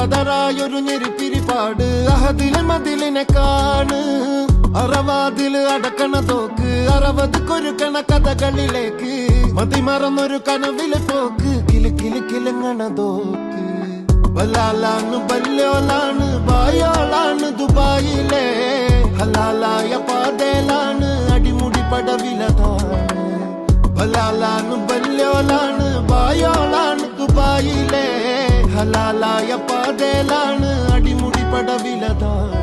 ബദറായൊരു ഞെരിപ്പിരിപാട് അഹദിലെ മതിലിനെ കാണ് അറവാതില് അടക്കണ തോക്ക് 60 കൊരുക്കണ കഥകളിലേക്ക് മതിമറന്നൊരു കനവിലെ പോക്ക് കിലുക്കിലുക്കിലങ്ങണ തോക്ക് ബലാലാണ് ബല്യോലാണ് ബായോളാണ് ദുബായിലെ ഹലാലായ പാതയിലാണ് അടിമുടി പടവിലതാണ് ബലാലാണ് ബല്യോലാണ് ബായോളാണ് ദുബായിലെ ഹലാലായ പാതയിലാണ് അടിമുടി പടവിലതാണ്